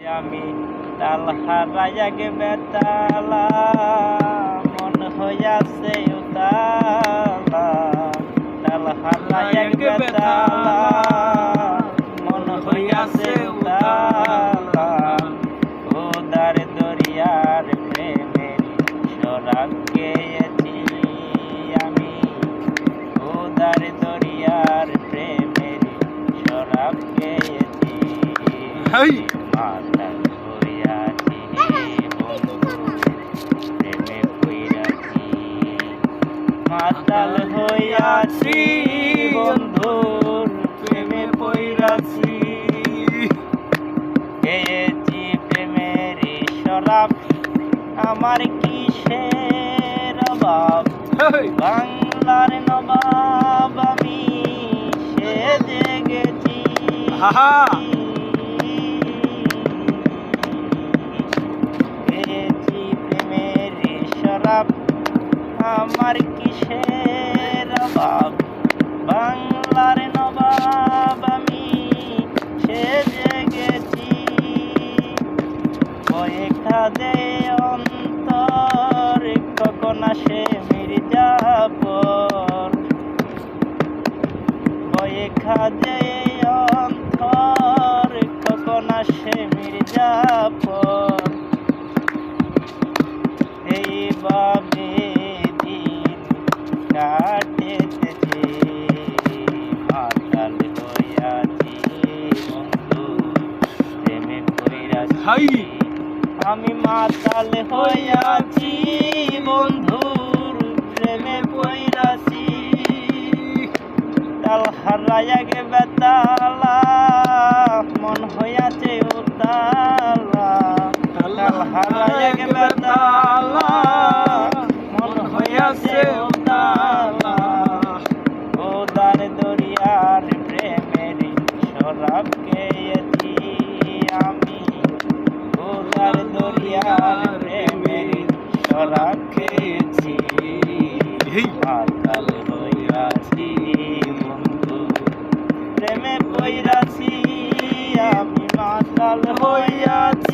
আমি তাল হারাইয়া গে বেতালা মন হইয়াছে উতালা তাল হারাইয়া গে বেতালা মন হইয়াছে উতালা ওদার দরিয়ার প্রেমের শরাব খেয়েছি আমি ওদার দরিয়ার প্রেমের শরাব খেয়েছি মাতাল হইয়াছি বন্ধু প্রেমে পইরাছি মাতাল হইয়াছি বন্ধুর প্রেমে পইরাছি খেয়েছি প্রেমের শরাব আমার কিসের অভাব বাংলার নবাব আমি সেজে গেছি খেয়েছি প্রেমের শরাব আমার কিসের অভাব বাংলার নবাব আমি সেজে গেছি কয়েক খাদে অন্তর কখন আসে মির্জাপুর কয়েক খাদে অন্তর কখন আসে মির্জাপুর এইভাবে দিন কাটেতেছে মাতাল হইয়াছি বন্ধু প্রেমে পইরাছি আমি মাতাল হইয়াছি বন্ধুর প্রেমে পইরাছি তাল হারাইয়া গে বেতালা মন হইয়াছে উতালা তাল হারাইয়া গে বেতালা মন হইয়াছে উতালা ওদার দরিয়ার প্রেমের শরাব খেয়েছি আমি ওদার দরিয়ার প্রেমের শরাব খেয়েছি মাতাল হইয়াছি বন্ধু প্রেমে পইরাছি আমি মাতাল হইয়াছি।